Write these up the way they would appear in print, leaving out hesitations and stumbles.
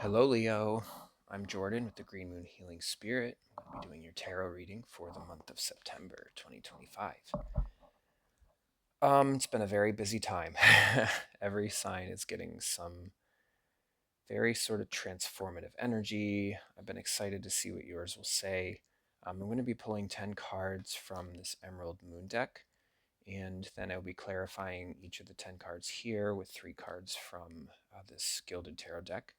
Hello, Leo. I'm Jordan with the Green Moon Healing Spirit. I'm going to be doing your tarot reading for the month of September 2025. It's been a very busy time. Every sign is getting some very sort of transformative energy. I've been excited to see what yours will say. I'm going to be pulling 10 cards from this Emerald Moon deck, and then I'll be clarifying each of the 10 cards here with 3 cards from this Gilded Tarot deck.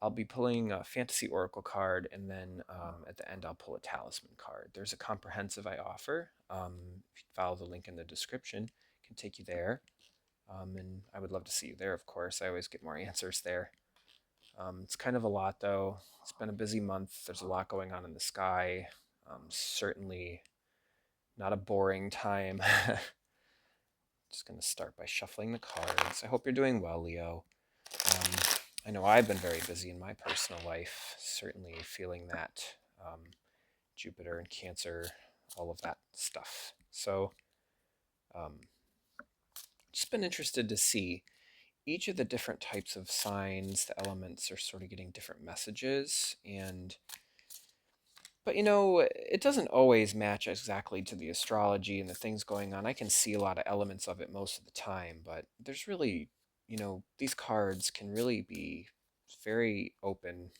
I'll be pulling a fantasy oracle card, and then at the end I'll pull a talisman card. There's a comprehensive I offer. If you follow the link in the description, it can take you there. And I would love to see you there, of course. I always get more answers there. It's kind of a lot, though. It's been a busy month. There's a lot going on in the sky. Certainly not a boring time. Just going to start by shuffling the cards. I hope you're doing well, Leo. Um, I know I've been very busy in my personal life, certainly feeling that Jupiter and Cancer, all of that stuff. So, um, just been interested to see each of the different types of signs, the elements are sort of getting different messages. But it doesn't always match exactly to the astrology and the things going on. I can see a lot of elements of it most of the time, but there's really, these cards can really be very open.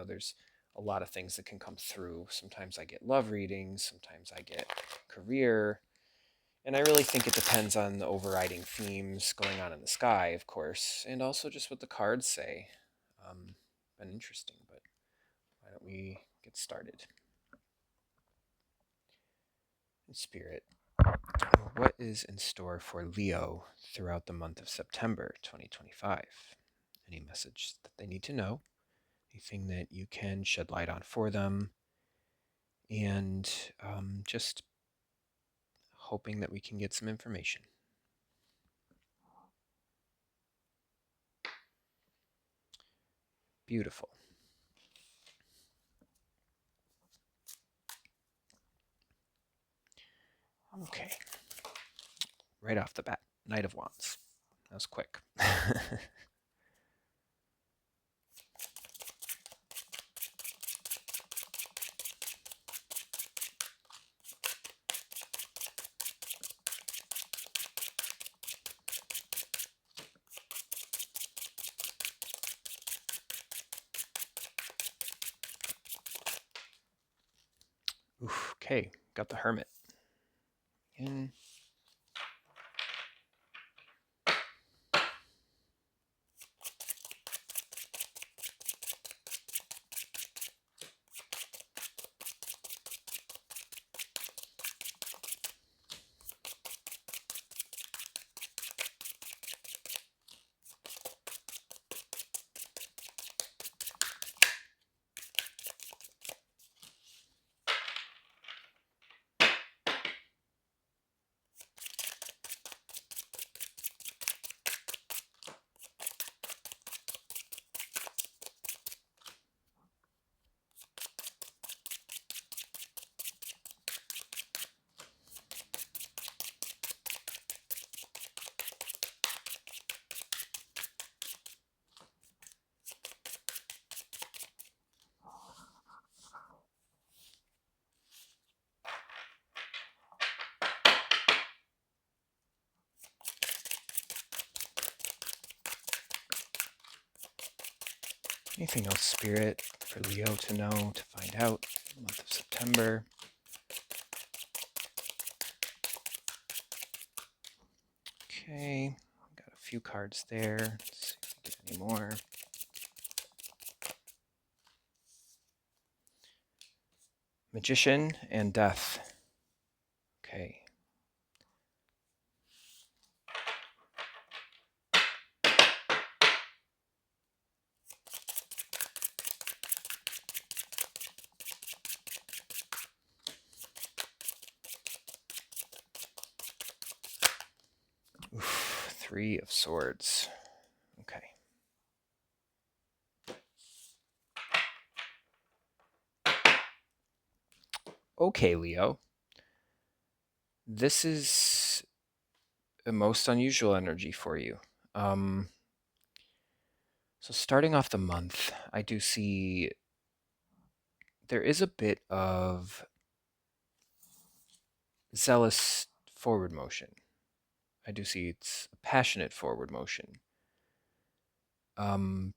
There's a lot of things that can come through. Sometimes I get love readings, sometimes I get career, and I really think it depends on the overriding themes going on in the sky, of course, and also just what the cards say. Been interesting, but why don't we get started? Spirit, what is in store for Leo throughout the month of September 2025? Any message that they need to know? Anything that you can shed light on for them? And just hoping that we can get some information. Beautiful. Okay. Right off the bat, Knight of Wands. That was quick. Oof, okay, got the Hermit. In. Anything else, Spirit, for Leo to know, to find out in the month of September? Okay, got a few cards there. Let's see if we get any more. Magician and Death. Okay. Oof, Three of Swords. Okay. Okay, Leo. This is a most unusual energy for you. So starting off the month, I do see there is a bit of zealous forward motion. I do see it's a passionate forward motion. Um,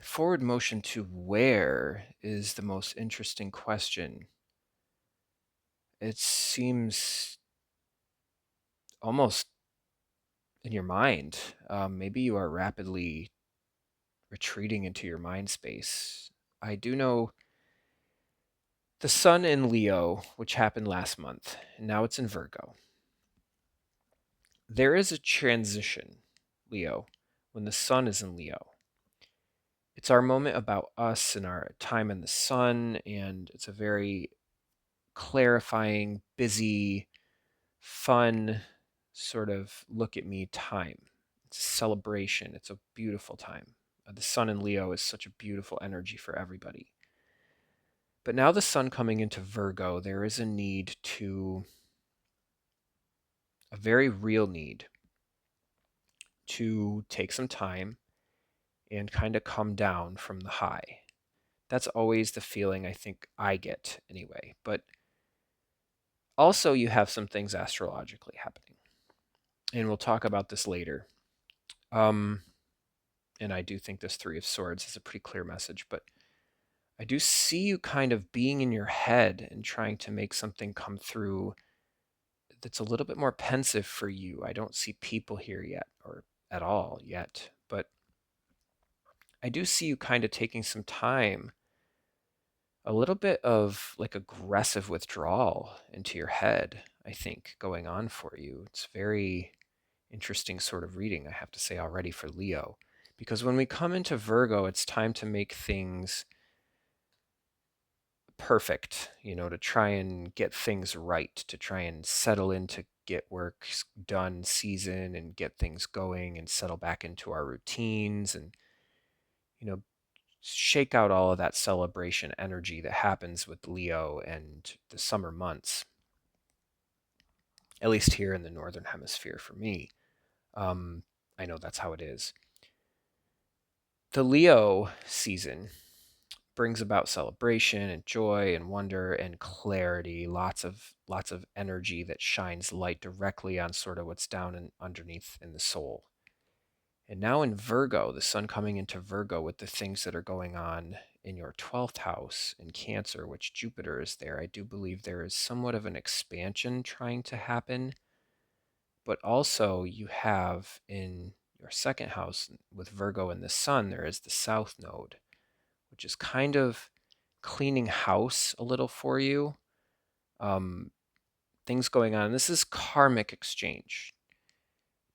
Forward motion to where is the most interesting question. It seems almost in your mind. Maybe you are rapidly retreating into your mind space. I do know the sun in Leo, which happened last month, and now it's in Virgo. There is a transition, Leo, when the sun is in Leo. It's our moment about us and our time in the sun, and it's a very clarifying, busy, fun sort of look at me time. It's a celebration. It's a beautiful time. The sun in Leo is such a beautiful energy for everybody. But now the sun coming into Virgo, there is a need to, a very real need to take some time and kind of come down from the high. That's always the feeling I think I get anyway. But also, you have some things astrologically happening. And we'll talk about this later. Um, and I do think this Three of Swords is a pretty clear message, but I do see you kind of being in your head and trying to make something come through that's a little bit more pensive for you. I don't see people here yet, or at all yet, but I do see you kind of taking some time, a little bit of like aggressive withdrawal into your head, I think, going on for you. It's very interesting sort of reading, I have to say already for Leo. Because when we come into Virgo, it's time to make things perfect, to try and get things right, to try and settle into get work done season and get things going and settle back into our routines and, you know, shake out all of that celebration energy that happens with Leo and the summer months, at least here in the Northern Hemisphere for me. I know that's how it is. The Leo season brings about celebration and joy and wonder and clarity, lots of energy that shines light directly on sort of what's down and underneath in the soul. And now in Virgo, the sun coming into Virgo with the things that are going on in your 12th house in Cancer, which Jupiter is there, I do believe there is somewhat of an expansion trying to happen. But also, you have in your second house with Virgo and the sun, there is the South Node, which is kind of cleaning house a little for you. Um, Things going on. This is karmic exchange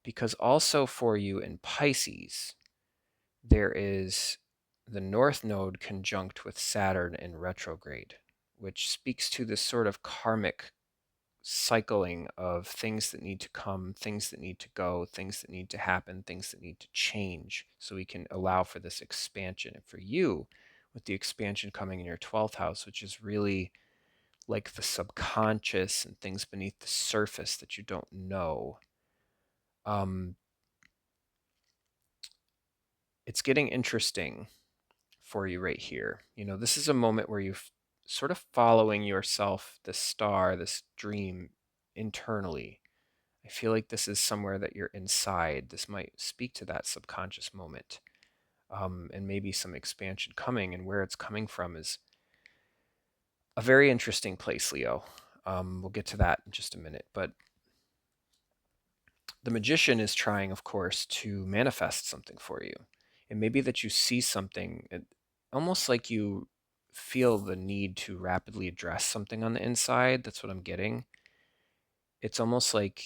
because also for you in Pisces, there is the North Node conjunct with Saturn in retrograde, which speaks to this sort of karmic cycling of things that need to come, things that need to go, things that need to happen, things that need to change so we can allow for this expansion. And for you, with the expansion coming in your 12th house, which is really like the subconscious and things beneath the surface that you don't know, um, it's getting interesting for you right here. This is a moment where you're sort of following yourself, this star, this dream internally. I feel like this is somewhere that you're inside. This might speak to that subconscious moment, and maybe some expansion coming. And where it's coming from is a very interesting place, Leo. We'll get to that in just a minute. But the magician is trying, of course, to manifest something for you. And maybe that you see something, almost like you feel the need to rapidly address something on the inside. That's what I'm getting. It's almost like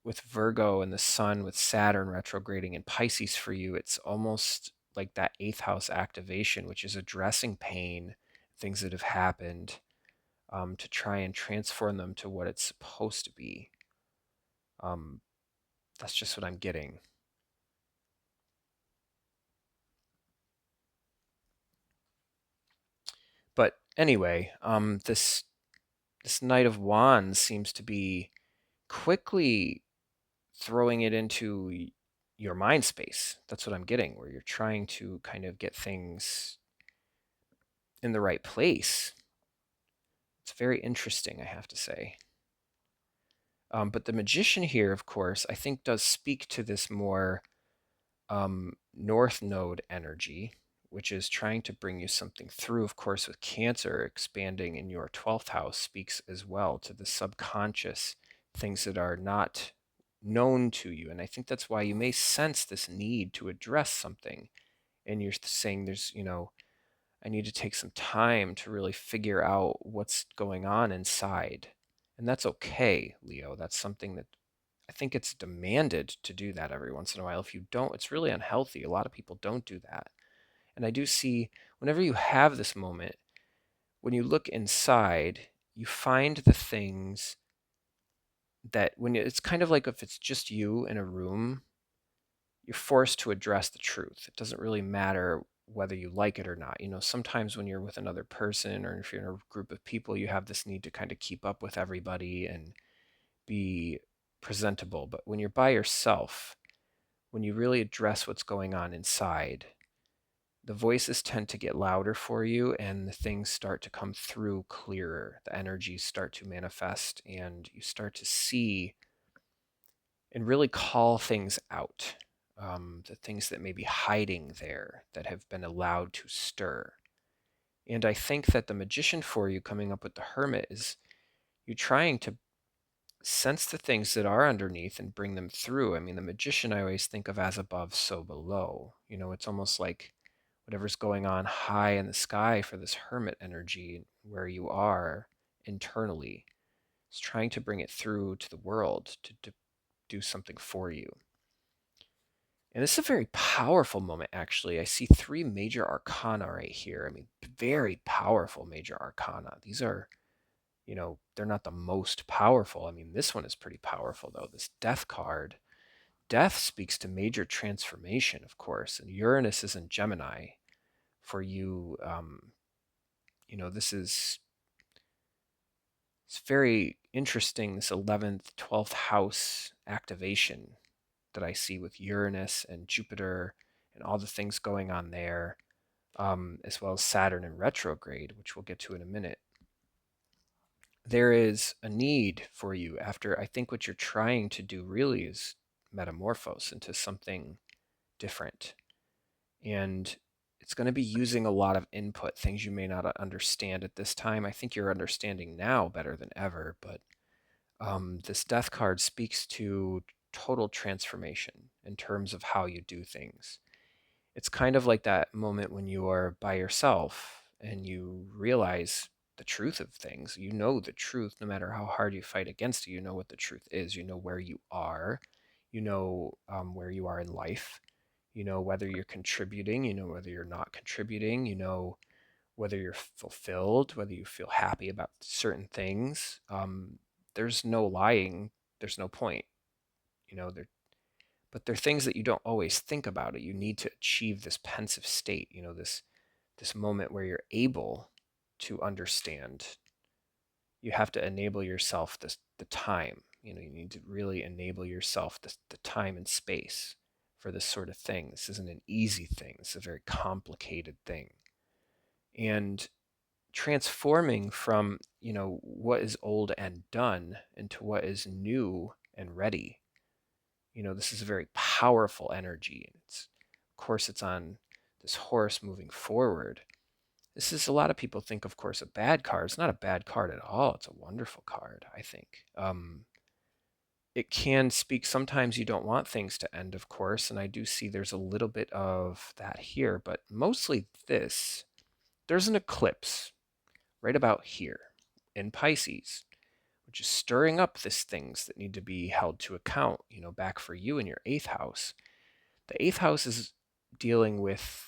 with Virgo and the sun with Saturn retrograding in Pisces for you, it's almost like that eighth house activation, which is addressing pain, things that have happened, to try and transform them to what it's supposed to be. That's just what I'm getting. But anyway, this Knight of Wands seems to be quickly throwing it into your mind space. That's what I'm getting, where you're trying to kind of get things in the right place. It's very interesting, I have to say. But the magician here, of course, I think does speak to this more north node energy, which is trying to bring you something through. Of course, with Cancer expanding in your 12th house speaks as well to the subconscious, things that are not known to you. And I think that's why you may sense this need to address something. And you're saying I need to take some time to really figure out what's going on inside. And that's okay, Leo. That's something that I think it's demanded to do that every once in a while. If you don't, it's really unhealthy. A lot of people don't do that. And I do see whenever you have this moment, when you look inside, you find the things that it's kind of like if it's just you in a room, you're forced to address the truth. It doesn't really matter whether you like it or not. Sometimes when you're with another person or if you're in a group of people, you have this need to kind of keep up with everybody and be presentable. But when you're by yourself, when you really address what's going on inside, the voices tend to get louder for you and the things start to come through clearer. The energies start to manifest and you start to see and really call things out. The things that may be hiding there that have been allowed to stir. And I think that the magician for you coming up with the hermit is you trying to sense the things that are underneath and bring them through. I mean, the magician I always think of as above, so below. It's almost like whatever's going on high in the sky for this hermit energy where you are internally is trying to bring it through to the world to do something for you. And this is a very powerful moment, actually. I see three major arcana right here. I mean, very powerful major arcana. These are, they're not the most powerful. I mean, this one is pretty powerful, though. This death card. Death speaks to major transformation, of course. And Uranus is in Gemini. For you, this is it's very interesting, this 11th, 12th house activation that I see with Uranus and Jupiter and all the things going on there, as well as Saturn in retrograde, which we'll get to in a minute. There is a need for you after, I think what you're trying to do really is metamorphose into something different. And it's going to be using a lot of input, things you may not understand at this time. I think you're understanding now better than ever, but this death card speaks to total transformation in terms of how you do things. It's kind of like that moment when you are by yourself and you realize the truth of things. You know the truth, no matter how hard you fight against it. You know what the truth is. You know where you are. You know where you are in life. You know whether you're contributing. You know whether you're not contributing. You know whether you're fulfilled, whether you feel happy about certain things. There's no lying. There's no point. But they're things that you don't always think about it. You need to achieve this pensive state, this moment where you're able to understand. You have to enable yourself the time. You need to really enable yourself the time and space for this sort of thing. This isn't an easy thing. This is a very complicated thing. And transforming from, what is old and done into what is new and ready. This is a very powerful energy. Of course, it's on this horse moving forward. This is, a lot of people think, of course, a bad card. It's not a bad card at all. It's a wonderful card, I think. It can speak, sometimes you don't want things to end, of course, and I do see there's a little bit of that here, but mostly there's an eclipse right about here in Pisces, which is stirring up these things that need to be held to account, back for you in your 8th house. The 8th house is dealing with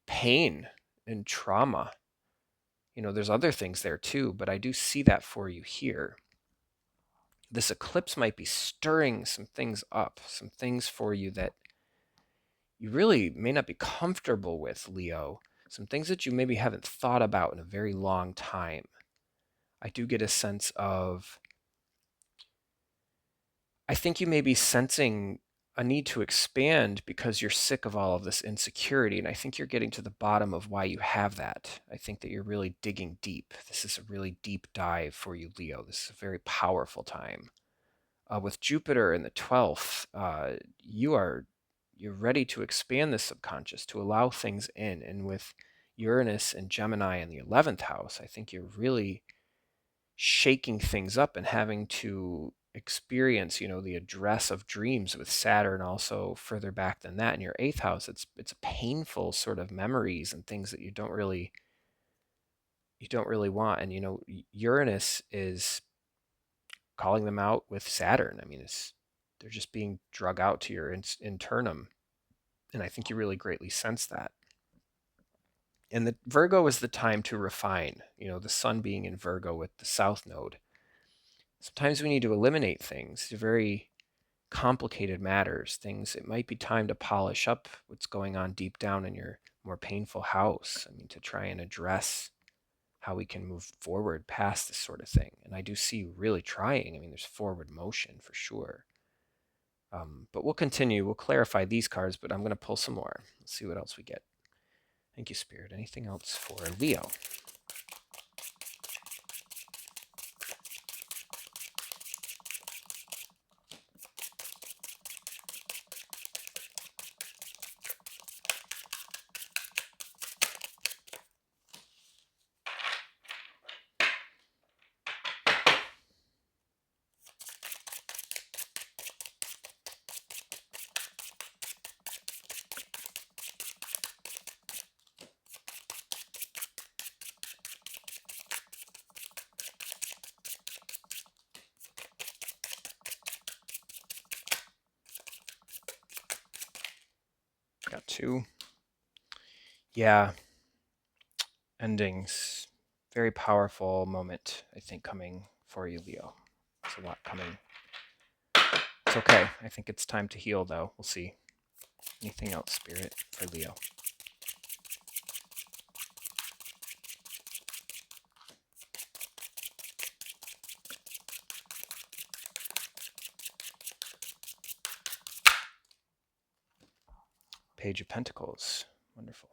pain and trauma. There's other things there too, but I do see that for you here. This eclipse might be stirring some things up, some things for you that you really may not be comfortable with, Leo. Some things that you maybe haven't thought about in a very long time. I do get a sense of, I think you may be sensing a need to expand because you're sick of all of this insecurity. And I think you're getting to the bottom of why you have that. I think that you're really digging deep. This is a really deep dive for you, Leo. This is a very powerful time. With Jupiter in the 12th, you're ready to expand the subconscious, to allow things in. And with Uranus and Gemini in the 11th house, I think you're really shaking things up and having to experience, the address of dreams with Saturn also further back than that in your 8th house. It's a painful sort of memories and things that you don't really want. And Uranus is calling them out with Saturn. I mean, they're just being drug out to your internum, and I think you really greatly sense that. And the Virgo is the time to refine. The Sun being in Virgo with the South Node. Sometimes we need to eliminate things, very complicated matters, things. It might be time to polish up what's going on deep down in your more painful house. I mean, to try and address how we can move forward past this sort of thing. And I do see you really trying. I mean, there's forward motion for sure. But we'll continue. We'll clarify these cards, but I'm going to pull some more. Let's see what else we get. Thank you, Spirit. Anything else for Leo? Got two. Yeah. Endings. Very powerful moment, I think, coming for you, Leo. There's a lot coming. It's okay. I think it's time to heal, though. We'll see. Anything else, Spirit, for Leo? Page of Pentacles. Wonderful.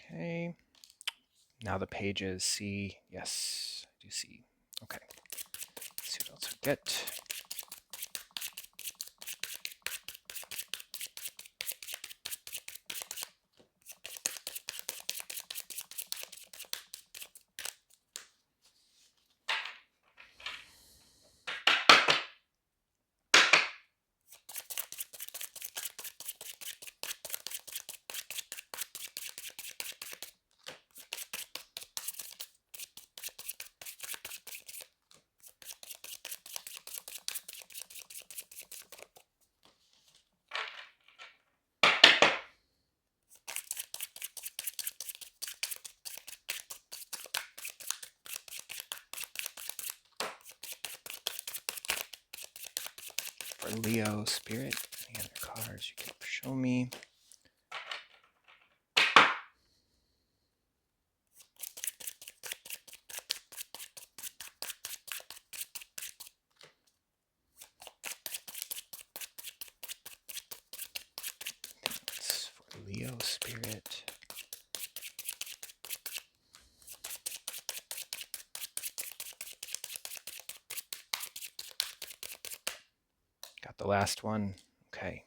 Okay. Now the pages see. Yes, I do see. Okay. Let's see what else we get. For Leo, Spirit, any other cards you can show me? Leo spirit. Got the last one. Okay.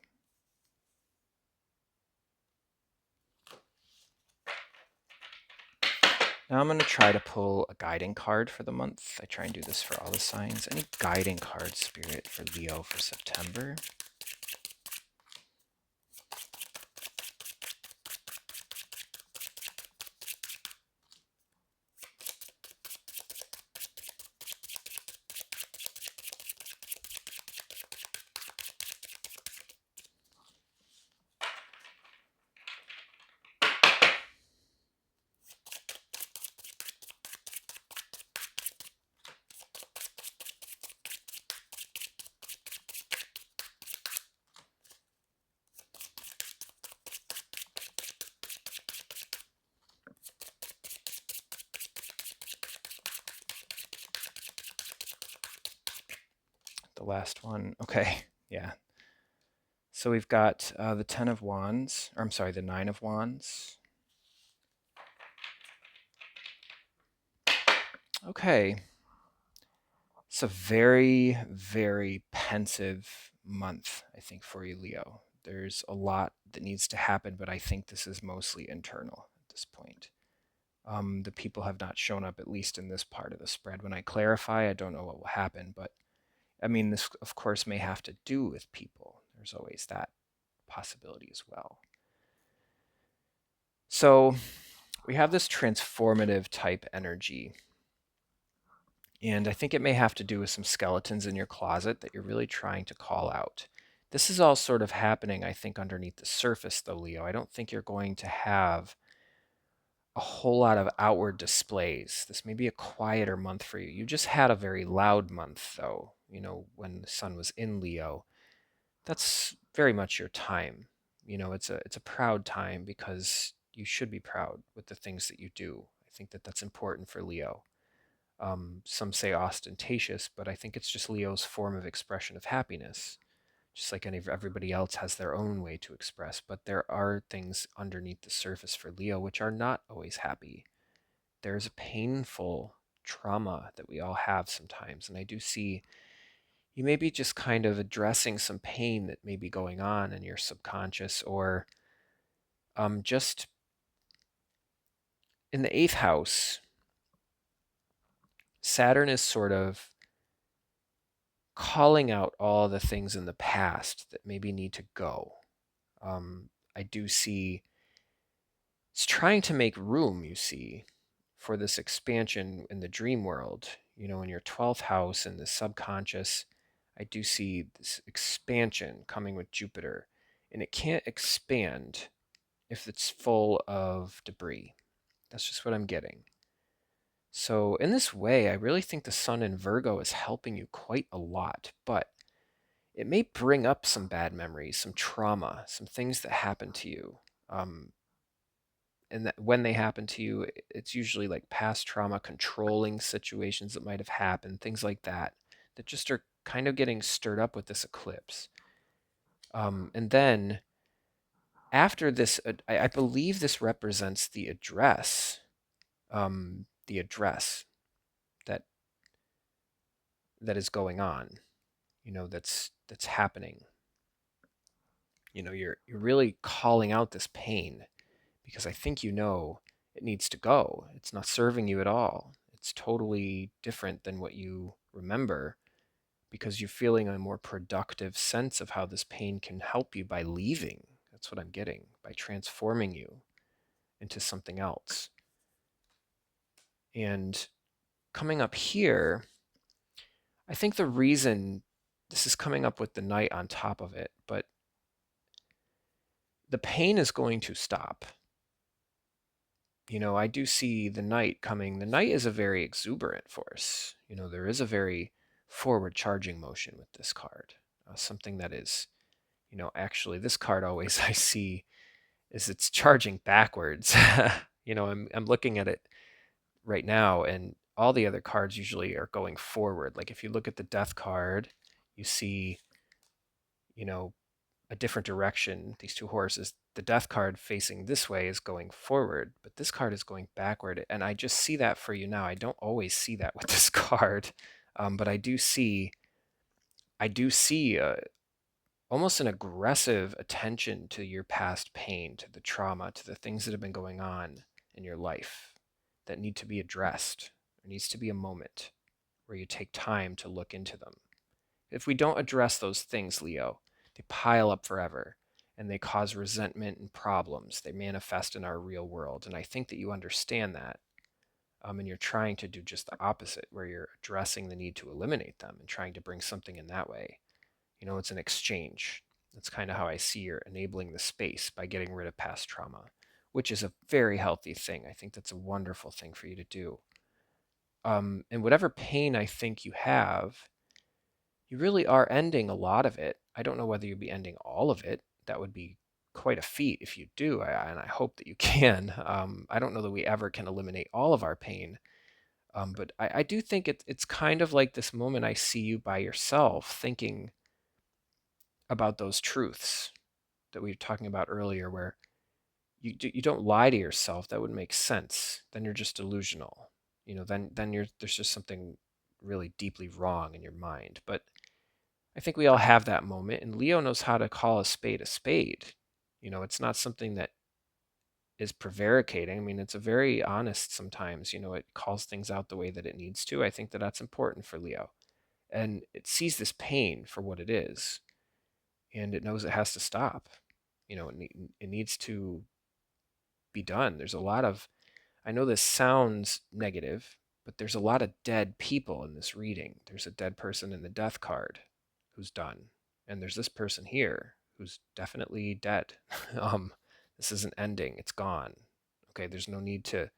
Now I'm going to try to pull a guiding card for the month. I try and do this for all the signs. Any guiding card, Spirit, for Leo for September? The last one. Okay, yeah. So we've got the Ten of Wands, or I'm sorry, the Nine of Wands. Okay. It's a very, very pensive month, I think, for you, Leo. There's a lot that needs to happen, but I think this is mostly internal at this point. The people have not shown up, at least in this part of the spread. When I clarify, I don't know what will happen, but I mean, this, of course, may have to do with people. There's always that possibility as well. So we have this transformative type energy. And I think it may have to do with some skeletons in your closet that you're really trying to call out. This is all sort of happening, I think, underneath the surface, though, Leo. I don't think you're going to have a whole lot of outward displays. This may be a quieter month for you. You just had a very loud month, though, when the sun was in Leo. That's very much your time. It's a proud time because you should be proud with the things that you do. I think that that's important for Leo. Some say ostentatious, but I think it's just Leo's form of expression of happiness. Just like everybody else has their own way to express, but there are things underneath the surface for Leo which are not always happy. There's a painful trauma that we all have sometimes, and I do see you may be just kind of addressing some pain that may be going on in your subconscious, or just in the eighth house. Saturn is sort of calling out all the things in the past that maybe need to go. I do see it's trying to make room, you see, for this expansion in the dream world. In your 12th house and the subconscious, I do see this expansion coming with Jupiter, and it can't expand if it's full of debris. That's just what I'm getting. So, in this way, I really think the sun in Virgo is helping you quite a lot, but it may bring up some bad memories, some trauma, some things that happen to you. Um, and that when they happen to you, it's usually like past trauma, controlling situations that might have happened, things like that, that just are kind of getting stirred up with this eclipse. And then after this, I believe this represents the address that is going on, that's happening. You're really calling out this pain because I think it needs to go. It's not serving you at all. It's totally different than what you remember because you're feeling a more productive sense of how this pain can help you by leaving. That's what I'm getting, by transforming you into something else. And coming up here, I think the reason this is coming up with the Knight on top of it, but the pain is going to stop. I do see the Knight coming. The Knight is a very exuberant force. There is a very forward charging motion with this card. Something that is, actually this card always I see is it's charging backwards. I'm looking at it right now, and all the other cards usually are going forward. Like if you look at the Death card, you see, a different direction. These two horses, the death card facing this way is going forward, but this card is going backward. And I just see that for you now. I don't always see that with this card, but I do see almost an aggressive attention to your past pain, to the trauma, to the things that have been going on in your life that need to be addressed. There needs to be a moment where you take time to look into them. If we don't address those things, Leo, they pile up forever and they cause resentment and problems. They manifest in our real world. And I think that you understand that. And you're trying to do just the opposite, where you're addressing the need to eliminate them and trying to bring something in that way. It's an exchange. That's kind of how I see you're enabling the space by getting rid of past trauma, which is a very healthy thing. I think that's a wonderful thing for you to do. And whatever pain I think you have, you really are ending a lot of it. I don't know whether you'd be ending all of it. That would be quite a feat if you do, and I hope that you can. I don't know that we ever can eliminate all of our pain, but I do think it's kind of like this moment I see you by yourself thinking about those truths that we were talking about earlier, where you don't lie to yourself. That would make sense. Then you're just delusional. Then there's just something really deeply wrong in your mind. But I think we all have that moment, and Leo knows how to call a spade a spade. It's not something that is prevaricating. I mean, it's a very honest sometimes. It calls things out the way that it needs to. I think that that's important for Leo, and it sees this pain for what it is, and it knows it has to stop. It needs to be done. There's a lot of, I know this sounds negative, but there's a lot of dead people in this reading. There's a dead person in the death card who's done. And there's this person here who's definitely dead. um, this isn't ending, it's gone. Okay, there's no need to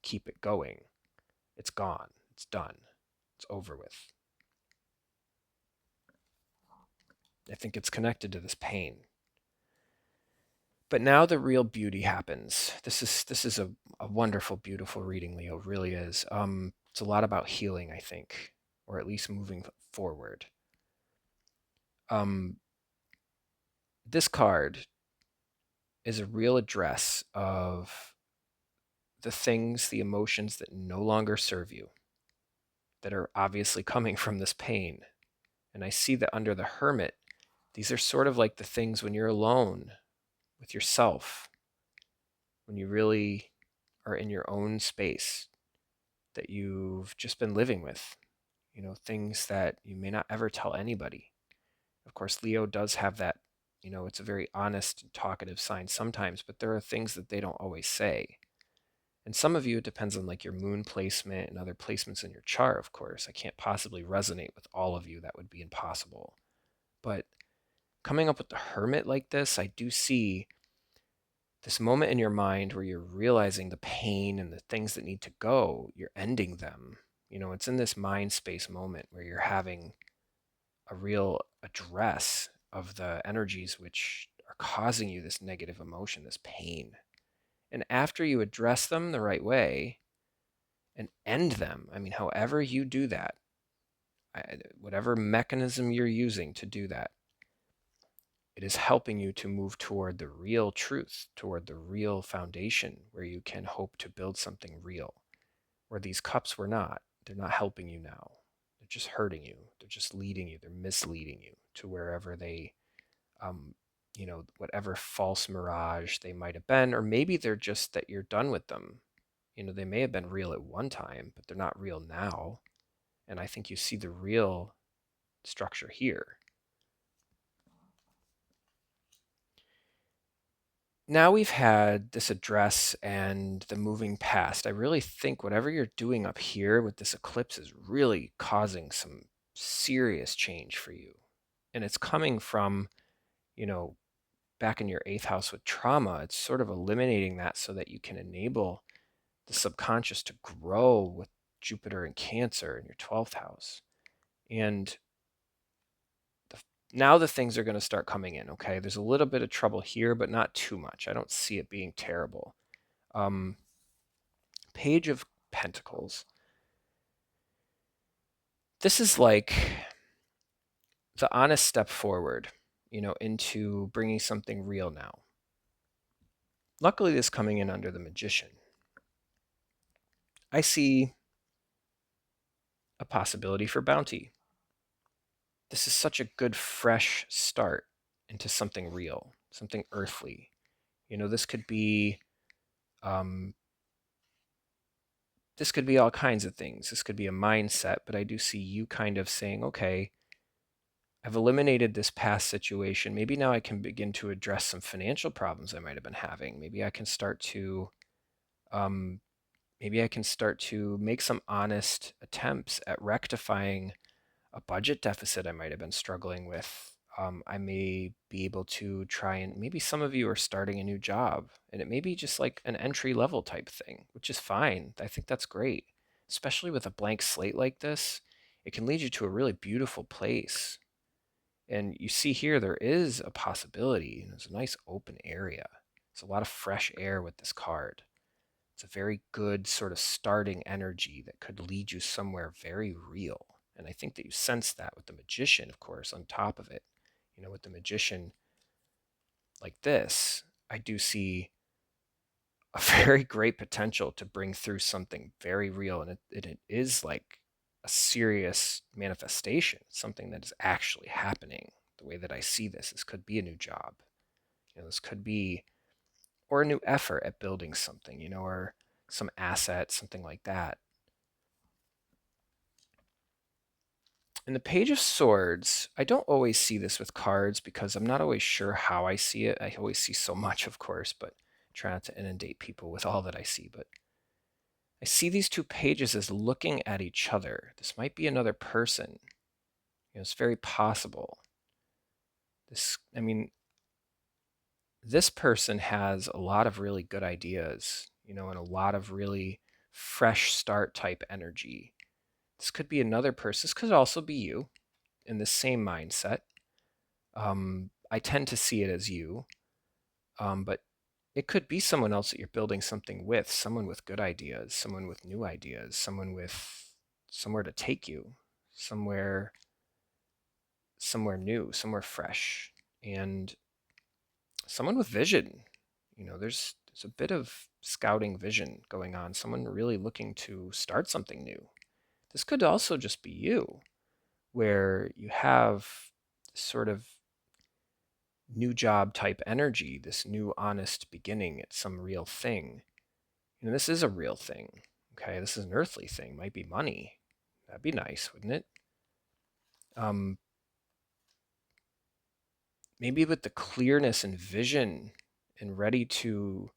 keep it going. It's gone, it's done, it's over with. I think it's connected to this pain. But now the real beauty happens. This is a wonderful, beautiful reading, Leo. Really is. It's a lot about healing, I think, or at least moving forward. Um, this card is a real address of the things, the emotions that no longer serve you, that are obviously coming from this pain. And I see that under the Hermit, these are sort of like the things when you're alone with yourself, when you really are in your own space that you've just been living with, things that you may not ever tell anybody. Of course, Leo does have that, it's a very honest and talkative sign sometimes, but there are things that they don't always say. And some of you, it depends on like your moon placement and other placements in your chart, of course. I can't possibly resonate with all of you. That would be impossible. But coming up with the Hermit like this, I do see this moment in your mind where you're realizing the pain and the things that need to go, you're ending them. It's in this mind space moment where you're having a real address of the energies which are causing you this negative emotion, this pain. And after you address them the right way and end them, I mean, however you do that, whatever mechanism you're using to do that, it is helping you to move toward the real truth, toward the real foundation where you can hope to build something real. Where these cups were not, they're not helping you now. They're just hurting you. They're just leading you. They're misleading you to wherever they, whatever false mirage they might have been, or maybe they're just that you're done with them. They may have been real at one time, but they're not real now. And I think you see the real structure here. Now we've had this address and the moving past. I really think whatever you're doing up here with this eclipse is really causing some serious change for you. And it's coming from, you know, back in your eighth house with trauma. It's sort of eliminating that so that you can enable the subconscious to grow with Jupiter and Cancer in your 12th house. And now the things are going to start coming in, okay? There's a little bit of trouble here, but not too much. I don't see it being terrible. Page of Pentacles. This is like the honest step forward, into bringing something real now. Luckily, this coming in under the Magician. I see a possibility for bounty. This is such a good fresh start into something real, something earthly. This could be um, all kinds of things. This could be a mindset, but I do see you kind of saying, okay, I've eliminated this past situation. Maybe now I can begin to address some financial problems I might have been having. Maybe I can start to um, make some honest attempts at rectifying a budget deficit I might have been struggling with. I may be able to try, and maybe some of you are starting a new job, and it may be just like an entry level type thing, which is fine. I think that's great, especially with a blank slate like this. It can lead you to a really beautiful place. And you see here, there is a possibility. There's a nice open area. There's a lot of fresh air with this card. It's a very good sort of starting energy that could lead you somewhere very real. And I think that you sense that with the Magician, of course, on top of it. With the Magician like this, I do see a very great potential to bring through something very real. And it is like a serious manifestation, something that is actually happening. The way that I see this could be a new job. This could be, or a new effort at building something, or some asset, something like that. In the Page of Swords, I don't always see this with cards because I'm not always sure how I see it. I always see so much, of course, but try not to inundate people with all that I see. But I see these two pages as looking at each other. This might be another person. It's very possible. This person has a lot of really good ideas, and a lot of really fresh start type energy. This could be another person. This could also be you in the same mindset. I tend to see it as you, but it could be someone else that you're building something with, someone with good ideas, someone with new ideas, someone with somewhere to take you, somewhere new, somewhere fresh, and someone with vision. There's a bit of scouting vision going on, someone really looking to start something new. This could also just be you, where you have sort of new job type energy, this new honest beginning at some real thing. This is a real thing. Okay, this is an earthly thing. Might be money. That'd be nice, wouldn't it? Um, Maybe with the clearness and vision and ready to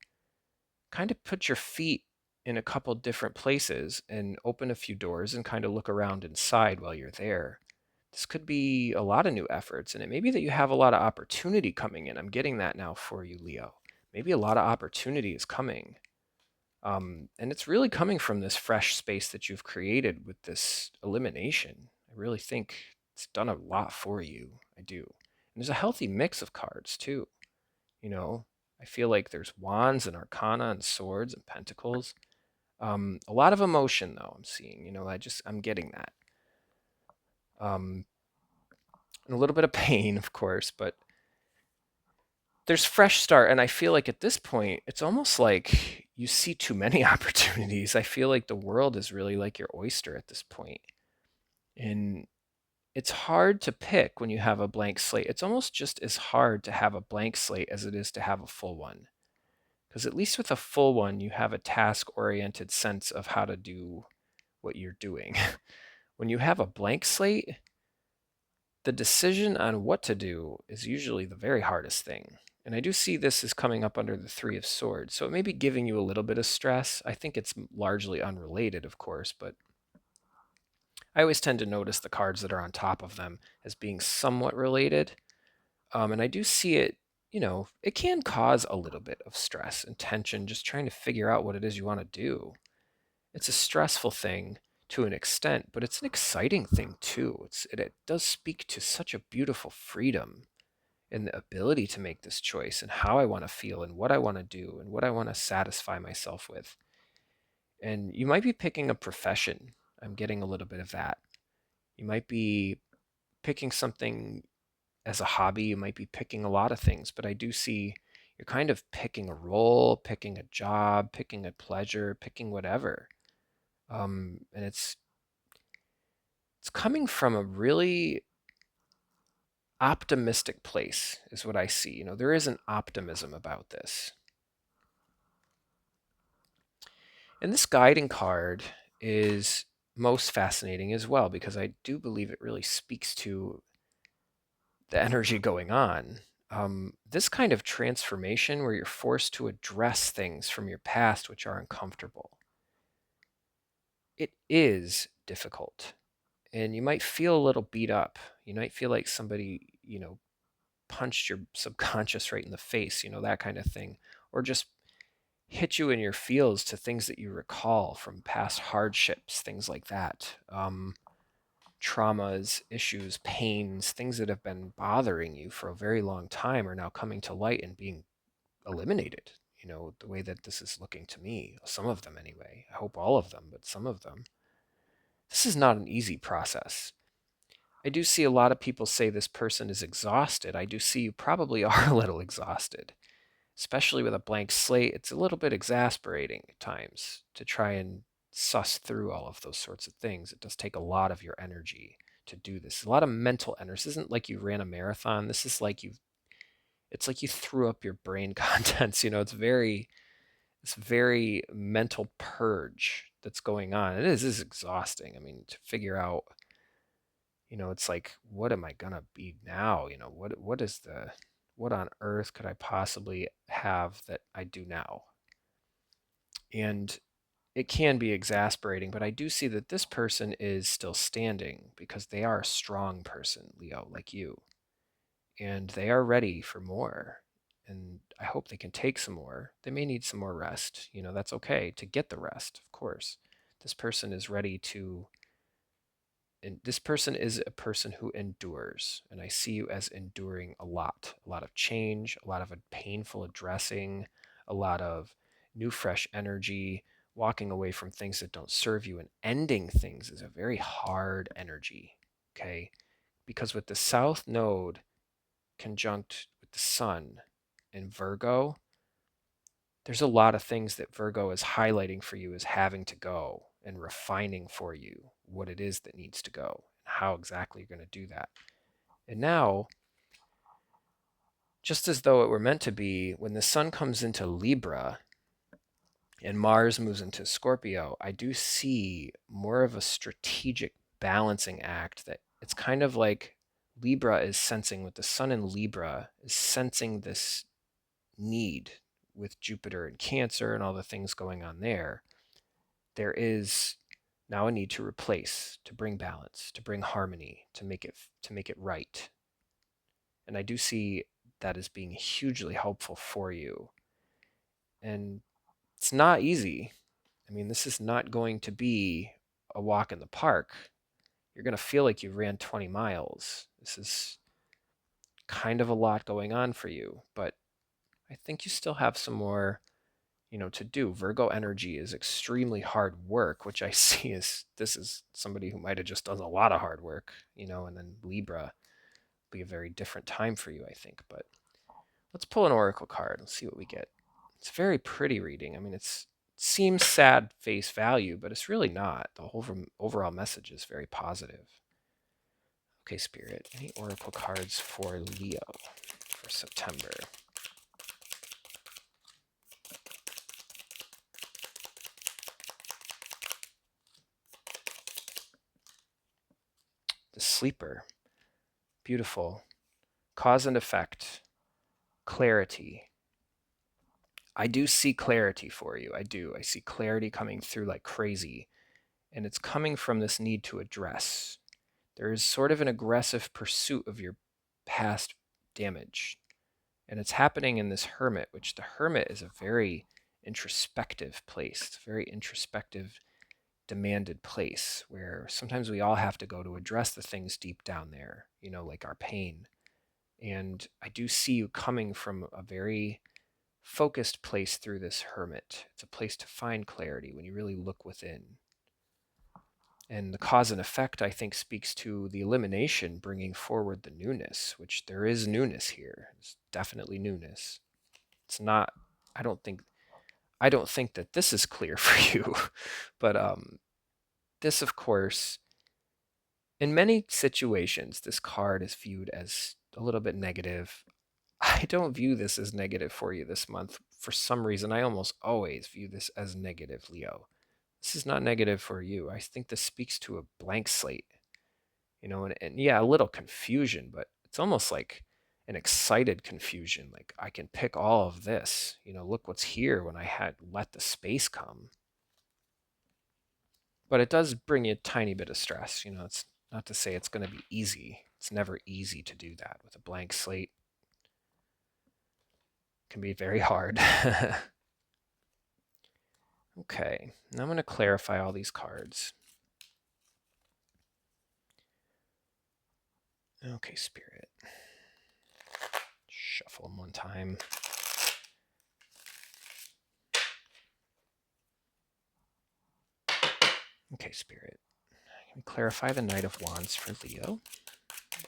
kind of put your feet in a couple different places and open a few doors and kind of look around inside while you're there. This could be a lot of new efforts, and it may be that you have a lot of opportunity coming in. I'm getting that now for you, Leo. Maybe a lot of opportunity is coming. And it's really coming from this fresh space that you've created with this elimination. I really think it's done a lot for you. I do. And there's a healthy mix of cards too. I feel like there's wands and arcana and swords and pentacles. A lot of emotion though I'm seeing. I'm getting that. And a little bit of pain, of course, but there's fresh start. And I feel like at this point, it's almost like you see too many opportunities. I feel like the world is really like your oyster at this point. And it's hard to pick when you have a blank slate. It's almost just as hard to have a blank slate as it is to have a full one. Because at least with a full one, you have a task-oriented sense of how to do what you're doing. When you have a blank slate, the decision on what to do is usually the very hardest thing. And I do see this as coming up under the Three of Swords. So it may be giving you a little bit of stress. I think it's largely unrelated, of course, but I always tend to notice the cards that are on top of them as being somewhat related. And I do see it, it can cause a little bit of stress and tension just trying to figure out what it is you want to do. It's a stressful thing to an extent, but it's an exciting thing too. It does speak to such a beautiful freedom and the ability to make this choice and how I want to feel and what I want to do and what I want to satisfy myself with. And you might be picking a profession. I'm getting a little bit of that. You might be picking something as a hobby. You might be picking a lot of things, but I do see You're kind of picking a role, picking a job, picking a pleasure, picking whatever. And it's coming from a really optimistic place, is what I see. There is an optimism about this. And this guiding card is most fascinating as well, because I do believe it really speaks to the energy going on. This kind of transformation where you're forced to address things from your past which are uncomfortable. It is difficult. And you might feel a little beat up. You might feel like somebody, punched your subconscious right in the face, that kind of thing. Or just hit you in your feels to things that you recall from past hardships, things like that. Traumas, issues, pains, things that have been bothering you for a very long time are now coming to light and being eliminated. The way that this is looking to me, some of them anyway. I hope all of them, but some of them. This is not an easy process. I do see a lot of people say this person is exhausted. I do see you probably are a little exhausted, especially with a blank slate. It's a little bit exasperating at times to try and suss through all of those sorts of things. It does take a lot of your energy to do this. A lot of mental energy. This isn't like you ran a marathon. This is like it's like you threw up your brain contents. It's very mental purge that's going on. It is exhausting. I mean, to figure out, it's like, what am I gonna be now? What on earth could I possibly have that I do now? And it can be exasperating, but I do see that this person is still standing because they are a strong person, Leo, like you, and they are ready for more. And I hope they can take some more. They may need some more rest. That's okay to get the rest, of course. This person is ready to and this person is a person who endures, and I see you as enduring a lot of change, a lot of a painful addressing, a lot of new fresh energy, walking away from things that don't serve you, and ending things is a very hard energy. Okay, because with the south node conjunct with the sun in Virgo, there's a lot of things that Virgo is highlighting for you as having to go and refining for you what it is that needs to go, and how exactly you're going to do that. And now, just as though it were meant to be, when the sun comes into Libra and Mars moves into Scorpio, I do see more of a strategic balancing act that it's kind of like Libra is sensing, with the sun in Libra, is sensing this need with Jupiter and Cancer and all the things going on there. There is now a need to replace, to bring balance, to bring harmony, to make it right. And I do see that as being hugely helpful for you. And it's not easy. I mean, this is not going to be a walk in the park. You're going to feel like you ran 20 miles. This is kind of a lot going on for you, but I think you still have some more to do. Virgo energy is extremely hard work, which I see as this is somebody who might have just done a lot of hard work, and then Libra be a very different time for you, I think. But let's pull an oracle card and see what we get. It's a very pretty reading. I mean, it seems sad face value, but it's really not. The whole overall message is very positive. Okay, Spirit, any oracle cards for Leo for September? The Sleeper. Beautiful. Cause and effect. Clarity. I do see clarity for you. I do. I see clarity coming through like crazy. And it's coming from this need to address. There is sort of an aggressive pursuit of your past damage. And it's happening in this hermit, which the hermit is a very introspective place. It's a very introspective, demanded place where sometimes we all have to go to address the things deep down there, like our pain. And I do see you coming from a very focused place through this hermit. It's a place to find clarity when you really look within. And the cause and effect, I think, speaks to the elimination bringing forward the newness, which there is newness here. There's definitely newness. It's not, I don't think, I don't think that this is clear for you, but this, of course, in many situations, this card is viewed as a little bit negative. I don't view this as negative for you this month. For some reason, I almost always view this as negative, Leo. This is not negative for you. I think this speaks to a blank slate, and yeah, a little confusion, but it's almost like an excited confusion. Like, I can pick all of this, look what's here when I had let the space come. But it does bring you a tiny bit of stress. It's not to say it's going to be easy. It's never easy to do that with a blank slate. It can be very hard. Okay, now I'm going to clarify all these cards. Okay, Spirit. Shuffle them one time. Okay, Spirit. Can we clarify the Knight of Wands for Leo?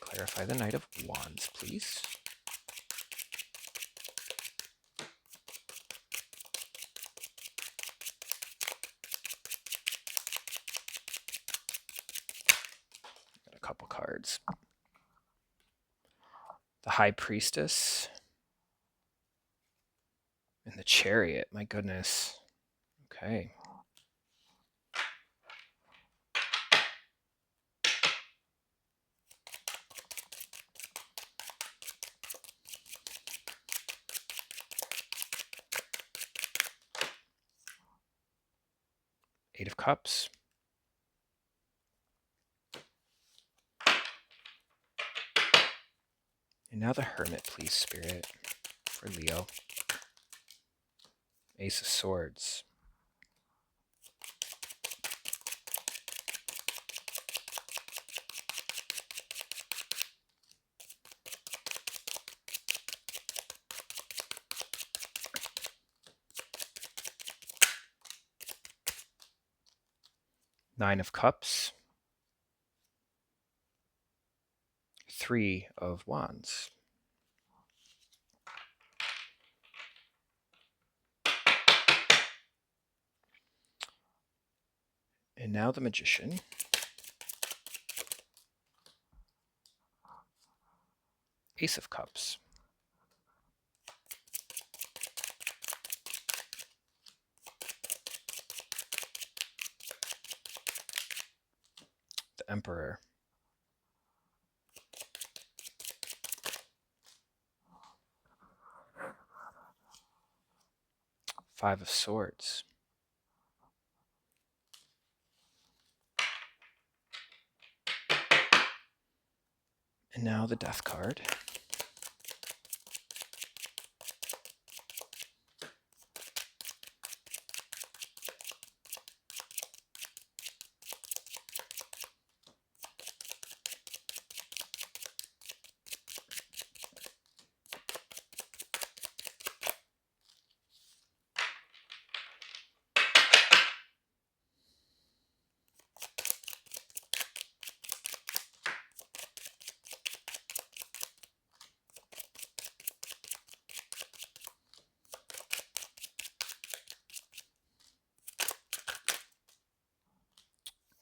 Clarify the Knight of Wands, please. Got a couple cards. The High Priestess. And the Chariot, my goodness. Okay. Eight of Cups. And now the Hermit, please, Spirit, for Leo. Ace of Swords. Nine of Cups. Three of Wands. And now the Magician. Ace of Cups. The Emperor. Five of Swords. And now the Death card.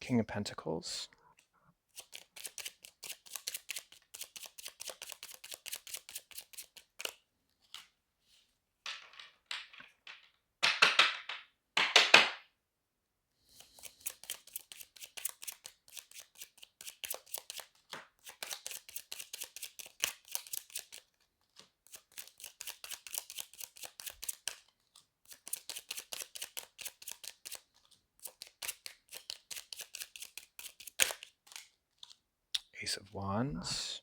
King of Pentacles. Ace of Wands.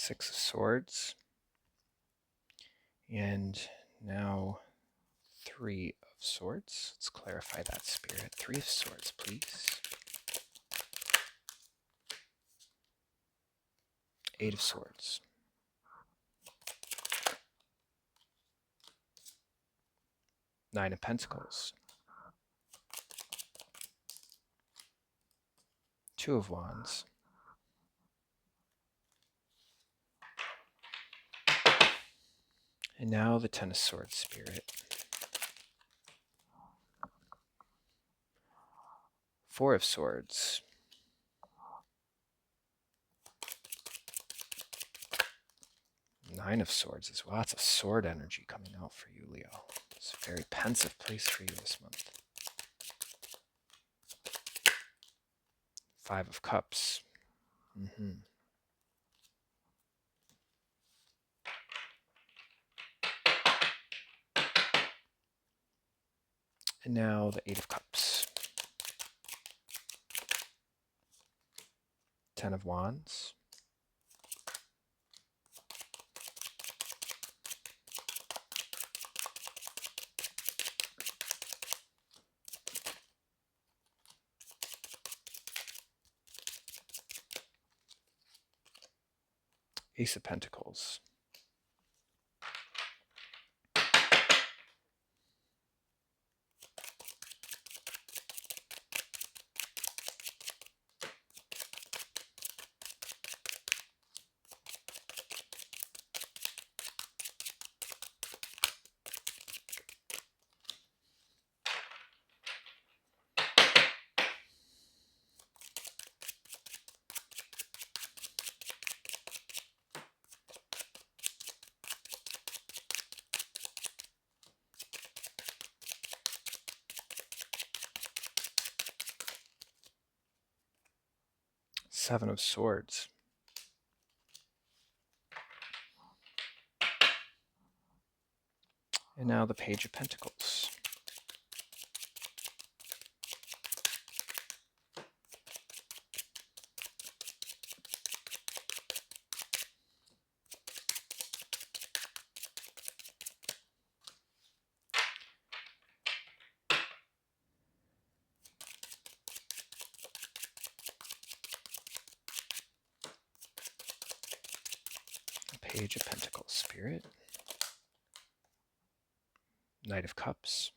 Six of Swords. And now Three of Swords. Let's clarify that, Spirit. Three of Swords, please. Eight of Swords. Nine of Pentacles. Two of Wands. And now the Ten of Swords, Spirit. Four of Swords. Nine of Swords as well. Lots of sword energy coming out for you, Leo. It's a very pensive place for you this month. Five of Cups. And now the Eight of Cups. Ten of Wands. Ace of Pentacles. Seven of Swords. And now the Page of Pentacles. Page of Pentacles, Spirit. Knight of Cups.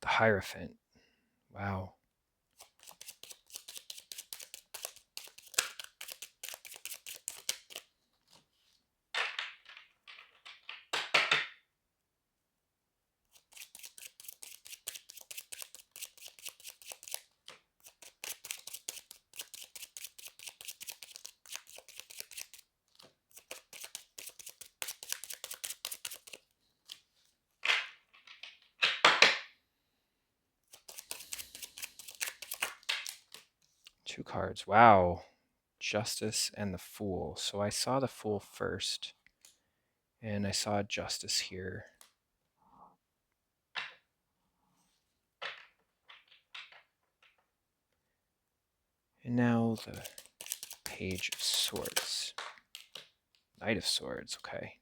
The Hierophant. Wow. Two cards. Wow. Justice and the Fool. So I saw the Fool first, and I saw Justice here. And now the Page of Swords. Knight of Swords, okay.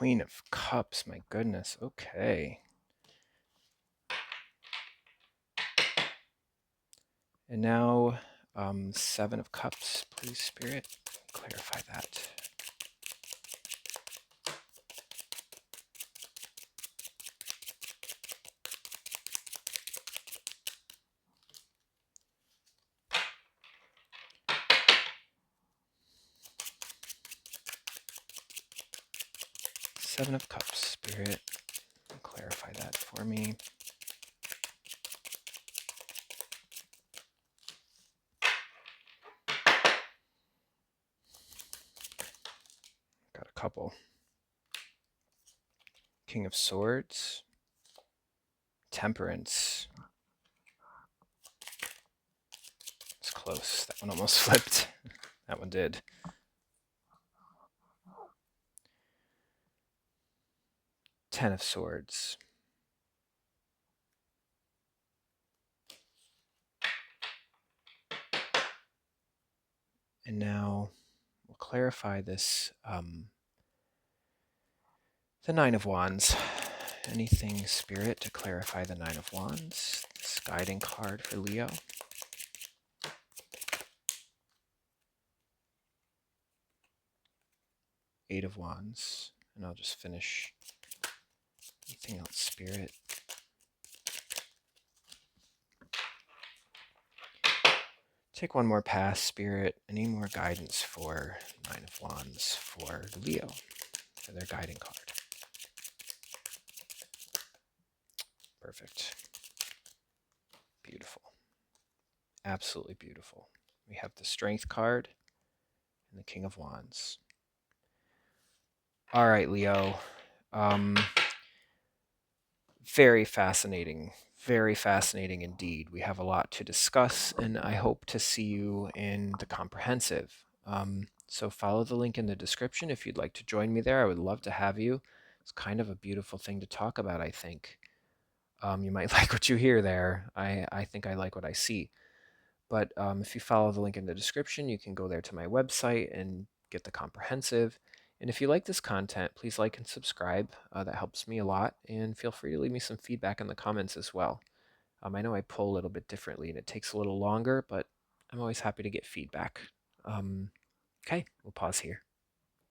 Queen of Cups, my goodness. Okay. And now, Seven of Cups, please, Spirit. Clarify that. Seven of Cups, Spirit. Clarify that for me. Got a couple. King of Swords. Temperance. It's close. That one almost flipped. That one did. Ten of Swords. And now we'll clarify this, the Nine of Wands. Anything, Spirit, to clarify the Nine of Wands? This guiding card for Leo. Eight of Wands. And I'll just finish. Anything else, Spirit? Take one more pass, Spirit. Any more guidance for Nine of Wands for Leo, for their guiding card? Perfect. Beautiful. Absolutely beautiful. We have the Strength card and the King of Wands. All right, Leo. Very fascinating. Very fascinating indeed. We have a lot to discuss, and I hope to see you in the comprehensive. So follow the link in the description if you'd like to join me there. I would love to have you. It's kind of a beautiful thing to talk about, I think. You might like what you hear there. I think I like what I see. But if you follow the link in the description, you can go there to my website and get the comprehensive. And if you like this content, please like and subscribe. That helps me a lot. And feel free to leave me some feedback in the comments as well. I know I pull a little bit differently and it takes a little longer, but I'm always happy to get feedback. Okay, we'll pause here.